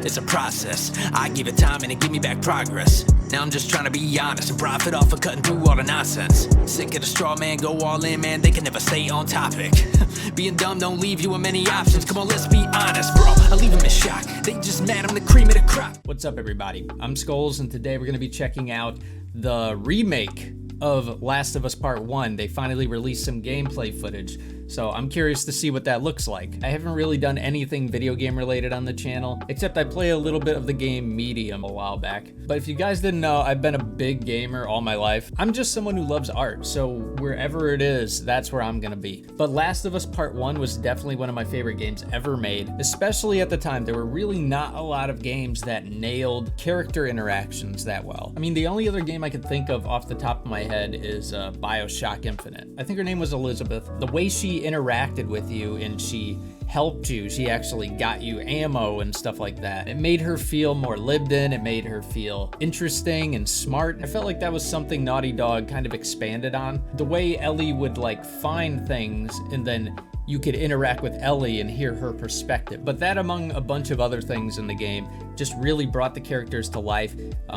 It's a process. I give it time and it give me back progress. Now I'm just trying to be honest and profit off of cutting through all the nonsense. Sick of the straw man, go all in, man, they can never stay on topic. Being dumb don't leave you with many options. Come on, let's be honest, bro, I leave them in shock. They just mad, I'm the cream of the crop. What's up, everybody? I'm Skullz, and today we're going to be checking out the remake of Last of Us Part 1. They finally released some gameplay footage, so I'm curious to see what that looks like. I haven't really done anything video game related on the channel, except I play a little bit of the game Medium a while back. But if you guys didn't know, I've been a big gamer all my life. I'm just someone who loves art, so wherever it is, that's where I'm gonna be. But Last of Us Part 1 was definitely one of my favorite games ever made, especially at the time. There were really not a lot of games that nailed character interactions that well. I mean, the only other game I could think of off the top of my head is BioShock Infinite. I think her name was Elizabeth. The way she interacted with you and she helped you, she actually got you ammo and stuff like that. It made her feel more lived in, it made her feel interesting and smart. I felt like that was something Naughty Dog kind of expanded on. The way Ellie would like find things and then you could interact with Ellie and hear her perspective. But that, among a bunch of other things in the game, just really brought the characters to life,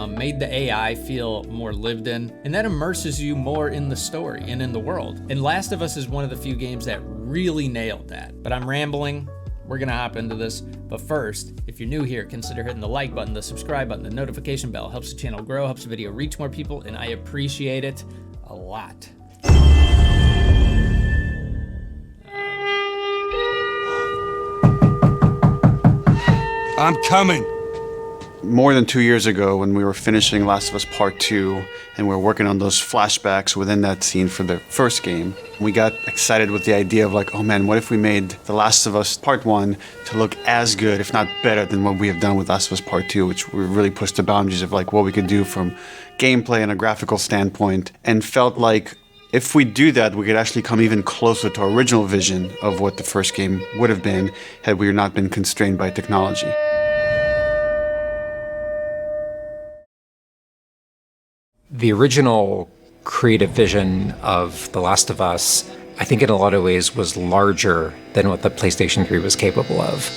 made the AI feel more lived in, and that immerses you more in the story and in the world. And Last of Us is one of the few games that really nailed that. But I'm rambling. We're gonna hop into this. But first, if you're new here, consider hitting the like button, the subscribe button, the notification bell. Helps the channel grow, helps the video reach more people, and I appreciate it a lot. I'm coming. More than 2 years ago, when we were finishing Last of Us Part 2 and we were working on those flashbacks within that scene for the first game, we got excited with the idea of like, oh man, what if we made The Last of Us Part 1 to look as good, if not better, than what we have done with Last of Us Part 2, which we really pushed the boundaries of like what we could do from gameplay and a graphical standpoint, and felt like if we do that, we could actually come even closer to our original vision of what the first game would have been had we not been constrained by technology. The original creative vision of The Last of Us, I think in a lot of ways was larger than what the PlayStation 3 was capable of.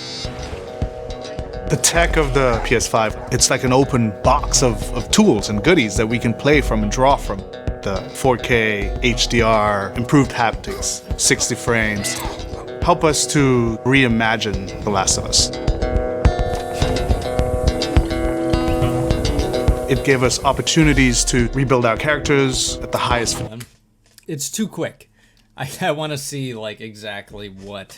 The tech of the PS5, it's like an open box of tools and goodies that we can play from and draw from. The 4K, HDR, improved haptics, 60 frames, help us to reimagine The Last of Us. It gave us opportunities to rebuild our characters at the highest. It's too quick. I want to see like exactly what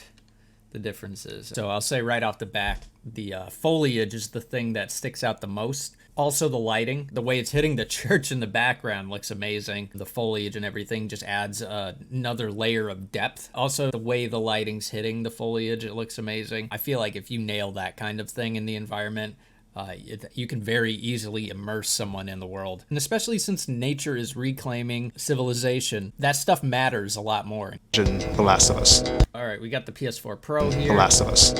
the difference is. So I'll say right off the bat, the foliage is the thing that sticks out the most. Also the lighting, the way it's hitting the church in the background looks amazing. The foliage and everything just adds another layer of depth. Also the way the lighting's hitting the foliage, it looks amazing. I feel like if you nail that kind of thing in the environment, you can very easily immerse someone in the world. And especially since nature is reclaiming civilization, that stuff matters a lot more. The Last of Us. All right, we got the PS4 Pro here. The Last of Us.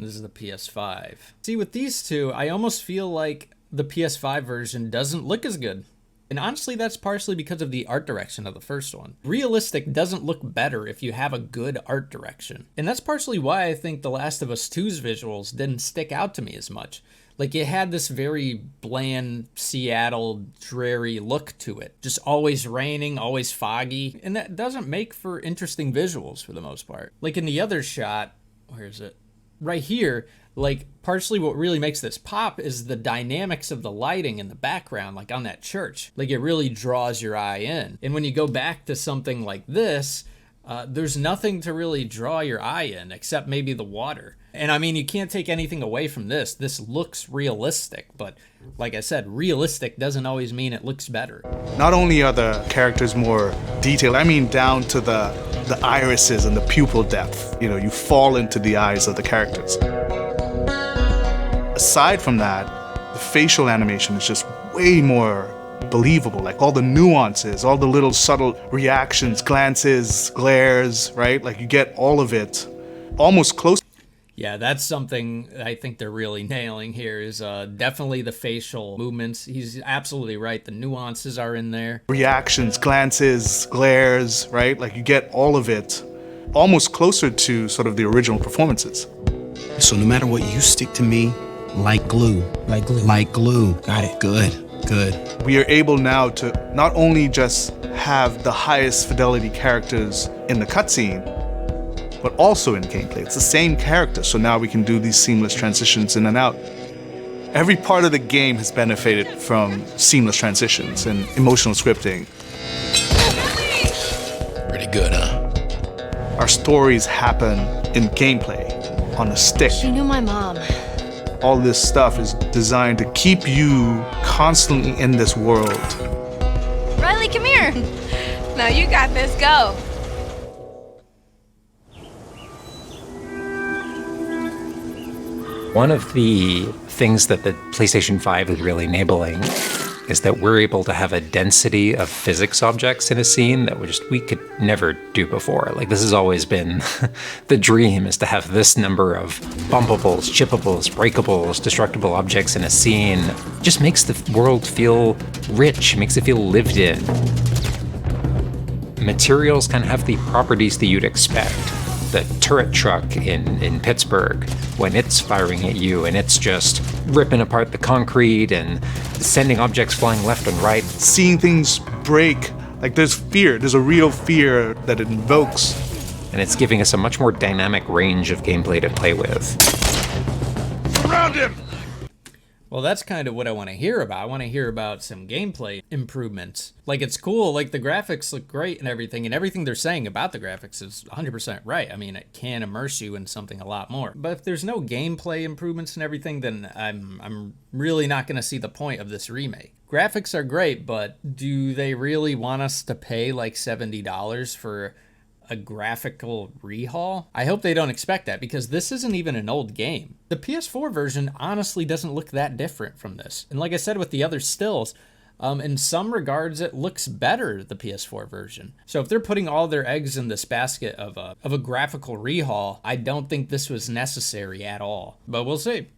This is the PS5. See, with these two, I almost feel like the PS5 version doesn't look as good. And honestly, that's partially because of the art direction of the first one. Realistic doesn't look better if you have a good art direction. And that's partially why I think The Last of Us 2's visuals didn't stick out to me as much. Like, it had this very bland, Seattle, dreary look to it. Just always raining, always foggy. And that doesn't make for interesting visuals for the most part. Like in the other shot, where is it? Right here, like, partially what really makes this pop is the dynamics of the lighting in the background, like on that church. Like, it really draws your eye in. And when you go back to something like this, there's nothing to really draw your eye in except maybe the water. And I mean, you can't take anything away from this. This looks realistic, but like I said, realistic doesn't always mean it looks better. Not only are the characters more detailed, I mean down to the irises and the pupil depth. You know, you fall into the eyes of the characters. Aside from that, the facial animation is just way more believable. Like all the nuances, all the little subtle reactions, glances, glares, right? Like you get all of it almost close. Yeah, that's something I think they're really nailing here is definitely the facial movements. He's absolutely right. The nuances are in there. Reactions, glances, glares, right? Like you get all of it almost closer to sort of the original performances. So no matter what, you stick to me Like glue. Like glue. Like glue. Got it. Good. We are able now to not only just have the highest fidelity characters in the cutscene, but also in gameplay. It's the same character, so now we can do these seamless transitions in and out. Every part of the game has benefited from seamless transitions and emotional scripting. Pretty good, huh? Our stories happen in gameplay, on a stick. She knew my mom. All this stuff is designed to keep you constantly in this world. Riley, come here. Now you got this, go. One of the things that the PlayStation 5 is really enabling is that we're able to have a density of physics objects in a scene that we could never do before. Like, this has always been the dream, is to have this number of bumpables, chippables, breakables, destructible objects in a scene. It just makes the world feel rich, makes it feel lived in. Materials can have the properties that you'd expect. The turret truck in Pittsburgh, when it's firing at you and it's just ripping apart the concrete and sending objects flying left and right. Seeing things break, like there's fear, there's a real fear that it invokes. And it's giving us a much more dynamic range of gameplay to play with. Surround him! Well, that's kind of what I want to hear about. I want to hear about some gameplay improvements. Like, it's cool, like the graphics look great and everything they're saying about the graphics is 100% right. I mean, it can immerse you in something a lot more. But if there's no gameplay improvements and everything, then I'm really not going to see the point of this remake. Graphics are great, but do they really want us to pay like $70 for a graphical rehaul? I hope they don't expect that, because this isn't even an old game. The PS4 version honestly doesn't look that different from this. And like I said with the other stills, in some regards it looks better, the PS4 version. So if they're putting all their eggs in this basket of a graphical rehaul, I don't think this was necessary at all. But we'll see.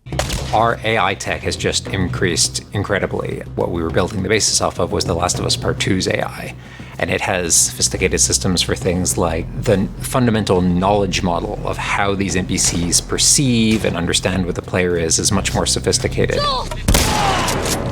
Our AI tech has just increased incredibly. What we were building the basis off of was The Last of Us Part 2's AI. And it has sophisticated systems for things like the fundamental knowledge model of how these NPCs perceive and understand what the player is much more sophisticated.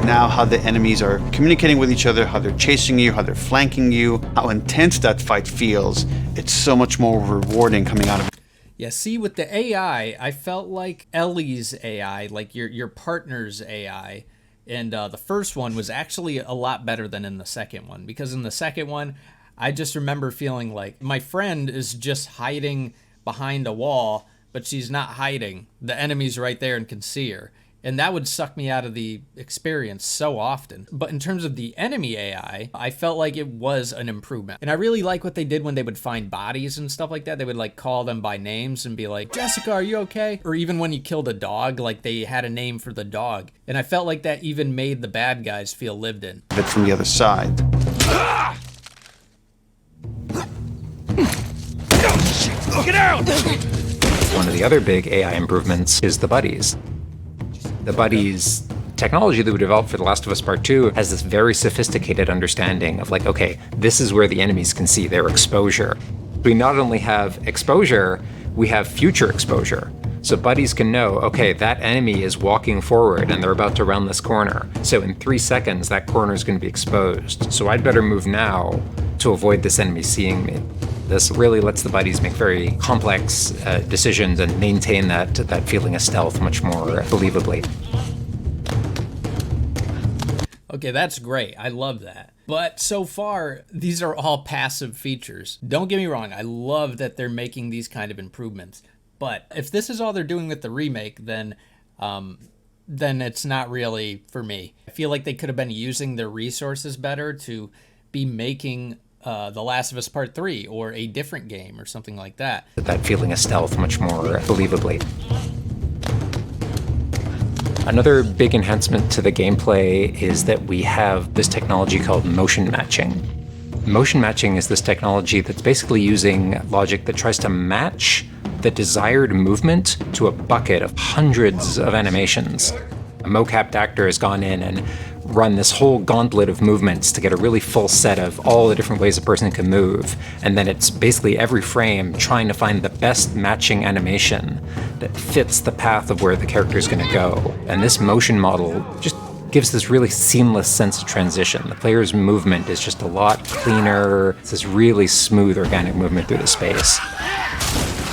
Now how the enemies are communicating with each other, how they're chasing you, how they're flanking you, how intense that fight feels, it's so much more rewarding coming out of it. Yeah, see, with the AI, I felt like Ellie's AI, like your partner's AI, and the first one was actually a lot better than in the second one, because in the second one, I just remember feeling like my friend is just hiding behind a wall, but she's not hiding. The enemy's right there and can see her. And that would suck me out of the experience so often. But in terms of the enemy AI, I felt like it was an improvement. And I really like what they did when they would find bodies and stuff like that. They would like call them by names and be like, Jessica, are you okay? Or even when you killed a dog, like they had a name for the dog. And I felt like that even made the bad guys feel lived in. It from the other side. Get out! One of the other big AI improvements is the buddies. The buddies technology that we developed for The Last of Us Part 2 has this very sophisticated understanding of like, okay, this is where the enemies can see their exposure. We not only have exposure, we have future exposure. So buddies can know, okay, that enemy is walking forward and they're about to round this corner. So in 3 seconds, that corner is going to be exposed. So I'd better move now to avoid this enemy seeing me. This really lets the buddies make very complex decisions and maintain that feeling of stealth much more believably. Okay, that's great. I love that. But so far, these are all passive features. Don't get me wrong, I love that they're making these kind of improvements. But if this is all they're doing with the remake, then it's not really for me. I feel like they could have been using their resources better to be making The Last of Us Part 3 or a different game or something like that. That feeling of stealth much more believably. Another big enhancement to the gameplay is that we have this technology called motion matching. Motion matching is this technology that's basically using logic that tries to match the desired movement to a bucket of hundreds of animations. A mocapped actor has gone in and run this whole gauntlet of movements to get a really full set of all the different ways a person can move. And then it's basically every frame trying to find the best matching animation that fits the path of where the character is going to go. And this motion model just gives this really seamless sense of transition. The player's movement is just a lot cleaner. It's this really smooth, organic movement through the space.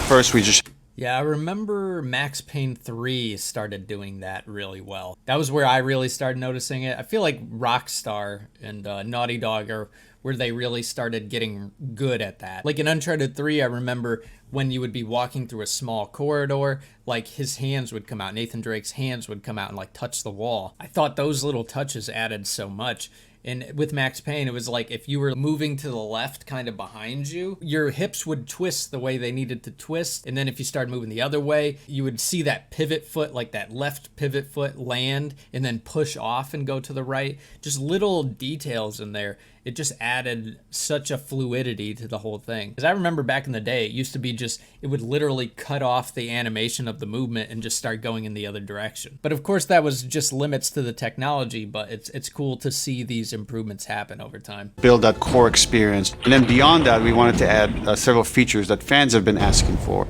First, we just... Yeah, I remember Max Payne 3 started doing that really well. That was where I really started noticing it. I feel like Rockstar and Naughty Dog are where they really started getting good at that. Like in Uncharted 3, I remember when you would be walking through a small corridor, like his hands would come out, Nathan Drake's hands would come out and like touch the wall. I thought those little touches added so much. And with Max Payne, it was like if you were moving to the left kind of behind you, your hips would twist the way they needed to twist. And then if you started moving the other way, you would see that pivot foot, like that left pivot foot land and then push off and go to the right. Just little details in there. It just added such a fluidity to the whole thing. Because I remember back in the day, it used to be just, it would literally cut off the animation of the movement and just start going in the other direction. But of course that was just limits to the technology, but it's cool to see these improvements happen over time. Build that core experience. And then beyond that, we wanted to add several features that fans have been asking for.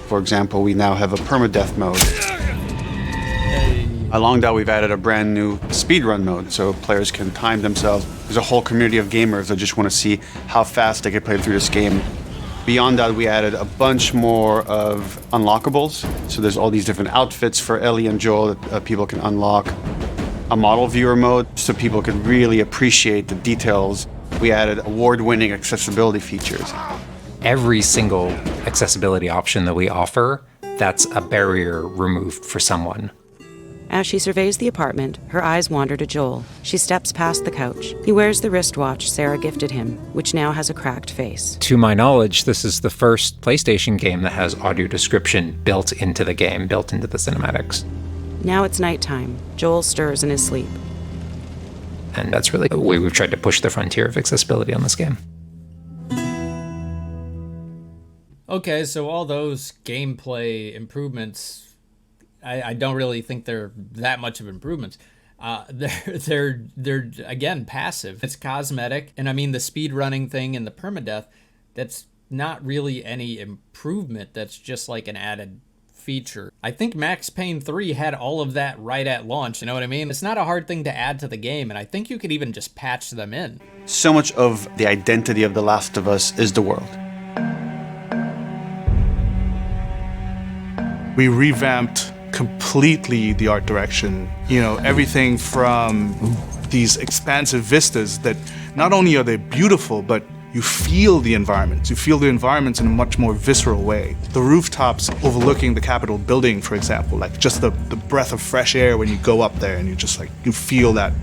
For example, we now have a permadeath mode. Along that, we've added a brand new speedrun mode, so players can time themselves. There's a whole community of gamers that just want to see how fast they can play through this game. Beyond that, we added a bunch more of unlockables. So there's all these different outfits for Ellie and Joel that people can unlock. A model viewer mode, so people can really appreciate the details. We added award-winning accessibility features. Every single accessibility option that we offer, that's a barrier removed for someone. As she surveys the apartment, her eyes wander to Joel. She steps past the couch. He wears the wristwatch Sarah gifted him, which now has a cracked face. To my knowledge, this is the first PlayStation game that has audio description built into the game, built into the cinematics. Now it's nighttime. Joel stirs in his sleep. And that's really the way we've tried to push the frontier of accessibility on this game. Okay, so all those gameplay improvements, I don't really think they're that much of improvements. They're again passive. It's cosmetic, and I mean the speed running thing and the permadeath, that's not really any improvement. That's just like an added feature. I think Max Payne 3 had all of that right at launch. You know what I mean? It's not a hard thing to add to the game, and I think you could even just patch them in. So much of the identity of The Last of Us is the world. We revamped completely the art direction. You know, everything from these expansive vistas that not only are they beautiful, but you feel the environments. You feel the environments in a much more visceral way. The rooftops overlooking the Capitol building, for example, like just the breath of fresh air when you go up there and you just like, you feel that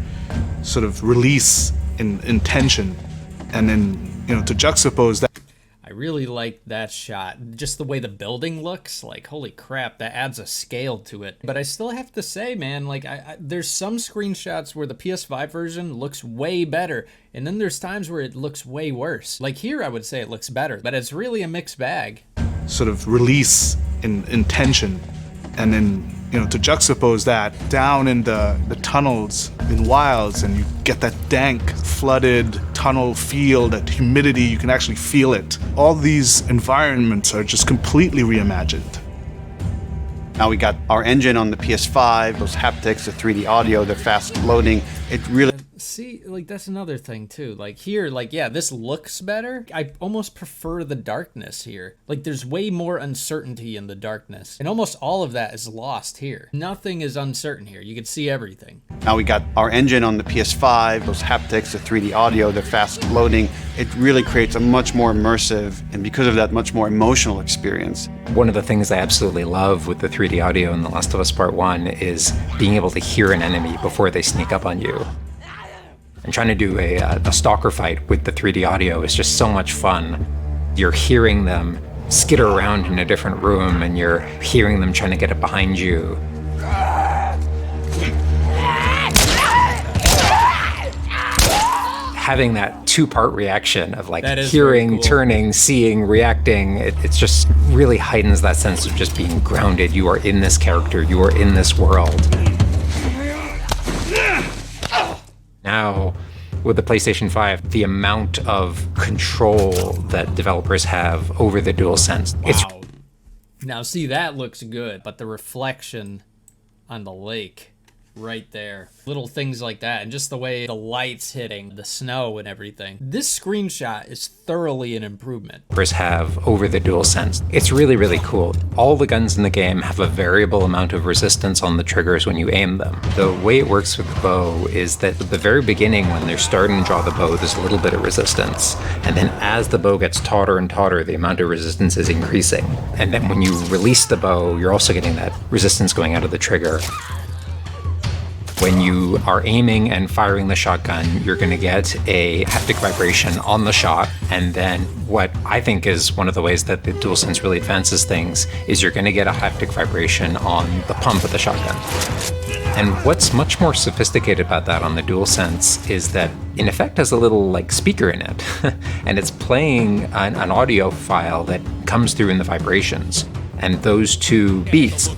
sort of release in tension. And then, you know, to juxtapose that, I really like that shot. Just the way the building looks, like, holy crap, that adds a scale to it. But I still have to say, man, like, there's some screenshots where the PS5 version looks way better, and then there's times where it looks way worse. Like here, I would say it looks better, but it's really a mixed bag. sort of release in tension. And then, you know, to juxtapose that down in the tunnels in Wilds, and you get that dank, flooded tunnel feel, that humidity, you can actually feel it. All these environments are just completely reimagined. Now we got our engine on the PS5, those haptics, the 3D audio, the fast loading. It really... See, like, that's another thing, too. Like, here, like, yeah, this looks better. I almost prefer the darkness here. Like, there's way more uncertainty in the darkness. And almost all of that is lost here. Nothing is uncertain here. You can see everything. Now we got our engine on the PS5, those haptics, the 3D audio, the fast loading. It really creates a much more immersive, and because of that, much more emotional experience. One of the things I absolutely love with the 3D audio in The Last of Us Part 1 is being able to hear an enemy before they sneak up on you. And trying to do a stalker fight with the 3D audio is just so much fun. You're hearing them skitter around in a different room, and you're hearing them trying to get it behind you. Having that two-part reaction of like hearing, cool, turning, seeing, reacting, it just really heightens that sense of just being grounded. You are in this character, you are in this world. Now, with the PlayStation 5, the amount of control that developers have over the DualSense, Wow. Now, see, that looks good, but the reflection on the lake right there, little things like that, and just the way the light's hitting the snow and everything. This screenshot is thoroughly an improvement. have over the DualSense. It's really, really cool. All the guns in the game have a variable amount of resistance on the triggers when you aim them. The way it works with the bow is that at the very beginning, when they're starting to draw the bow, there's a little bit of resistance. And then as the bow gets tauter and tauter, the amount of resistance is increasing. And then when you release the bow, you're also getting that resistance going out of the trigger. When you are aiming and firing the shotgun, you're going to get a haptic vibration on the shot. And then what I think is one of the ways that the DualSense really advances things is you're going to get a haptic vibration on the pump of the shotgun. And what's much more sophisticated about that on the DualSense is that in effect has a little like speaker in it. And it's playing an audio file that comes through in the vibrations. And those two beats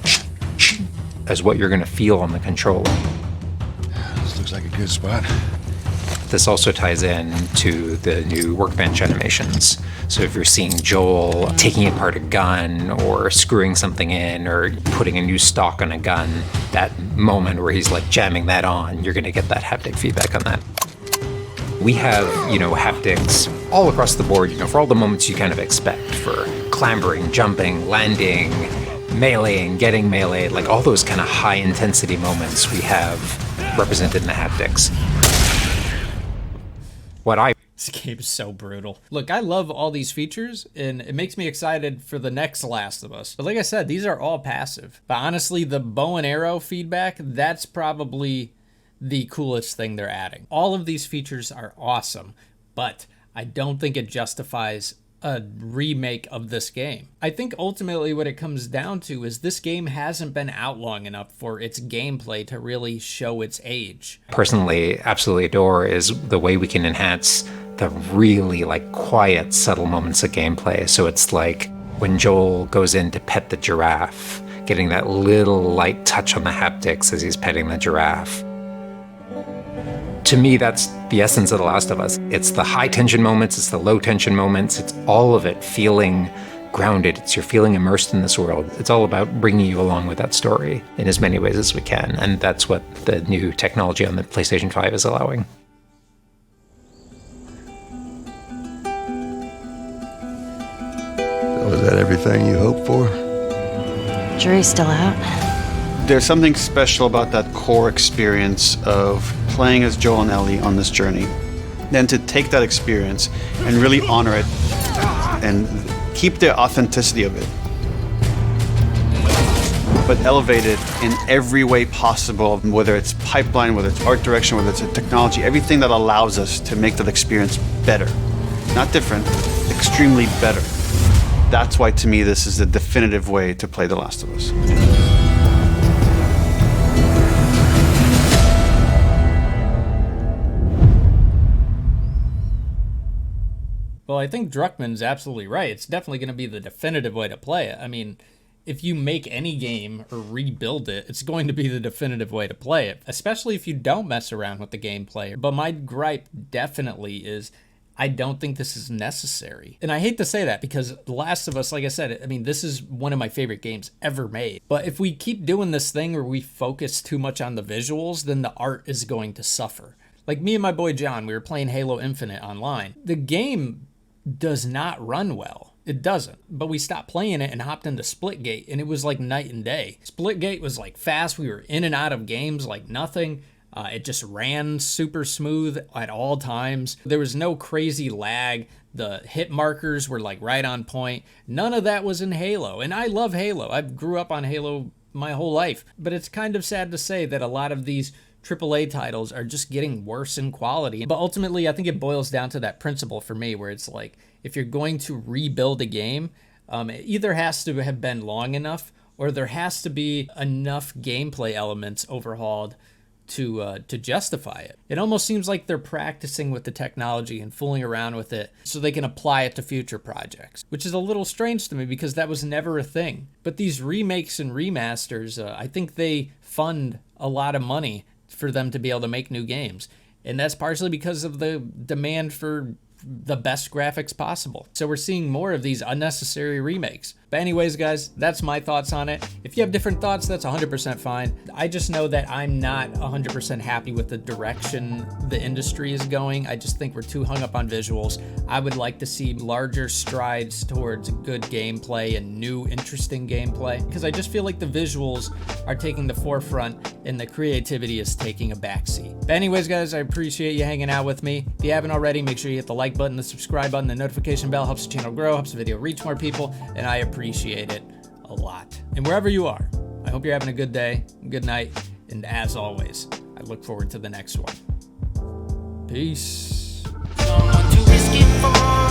is what you're going to feel on the controller. Looks like a good spot. This also ties in to the new workbench animations. So if you're seeing Joel taking apart a gun or screwing something in or putting a new stock on a gun, that moment where he's like jamming that on, you're going to get that haptic feedback on that. We have, haptics all across the board, for all the moments you kind of expect, for clambering, jumping, landing, meleeing, getting meleeed, like all those kind of high intensity moments we have represented in the haptics. This game is so brutal. Look, I love all these features, and it makes me excited for the next Last of Us. But like I said, these are all passive. But honestly, the bow and arrow feedback, that's probably the coolest thing they're adding. All of these features are awesome, but I don't think it justifies a remake of this game. I think ultimately what it comes down to is this game hasn't been out long enough for its gameplay to really show its age. Personally, absolutely adore is the way we can enhance the really quiet, subtle moments of gameplay. So it's like when Joel goes in to pet the giraffe, getting that little light touch on the haptics as he's petting the giraffe. To me, that's the essence of The Last of Us. It's the high tension moments, it's the low tension moments, it's all of it feeling grounded. You're feeling immersed in this world. It's all about bringing you along with that story in as many ways as we can. And that's what the new technology on the PlayStation 5 is allowing. Was that everything you hoped for? Jury's still out. There's something special about that core experience of playing as Joel and Ellie on this journey. Then to take that experience and really honor it and keep the authenticity of it, but elevate it in every way possible, whether it's pipeline, whether it's art direction, whether it's technology, everything that allows us to make that experience better. Not different, extremely better. That's why, to me, this is the definitive way to play The Last of Us. Well, I think Druckmann's absolutely right. It's definitely going to be the definitive way to play it. I mean, if you make any game or rebuild it, it's going to be the definitive way to play it, especially if you don't mess around with the gameplay. But my gripe definitely is I don't think this is necessary. And I hate to say that because The Last of Us, like I said, I mean, this is one of my favorite games ever made. But if we keep doing this thing where we focus too much on the visuals, then the art is going to suffer. Like me and my boy John, we were playing Halo Infinite online. The game does not run well. It doesn't. But we stopped playing it and hopped into Splitgate, and it was like night and day. Splitgate was like fast. We were in and out of games like nothing. It just ran super smooth at all times. There was no crazy lag. The hit markers were like right on point. None of that was in Halo. And I love Halo. I grew up on Halo my whole life. But it's kind of sad to say that a lot of these AAA titles are just getting worse in quality. But ultimately, I think it boils down to that principle for me where it's like, if you're going to rebuild a game, it either has to have been long enough or there has to be enough gameplay elements overhauled to justify it. It almost seems like they're practicing with the technology and fooling around with it so they can apply it to future projects, which is a little strange to me because that was never a thing. But these remakes and remasters, I think they fund a lot of money for them to be able to make new games. And that's partially because of the demand for the best graphics possible. So we're seeing more of these unnecessary remakes. But anyways, guys, that's my thoughts on it. If you have different thoughts, that's 100% fine. I just know that I'm not 100% happy with the direction the industry is going. I just think we're too hung up on visuals. I would like to see larger strides towards good gameplay and new, interesting gameplay, because I just feel like the visuals are taking the forefront and the creativity is taking a backseat. But anyways, guys, I appreciate you hanging out with me. If you haven't already, make sure you hit the like button, the subscribe button, the notification bell. Helps the channel grow, helps the video reach more people, and I appreciate it a lot. And wherever you are, I hope you're having a good day, good night, and as always, I look forward to the next one. Peace. Don't want to risk it for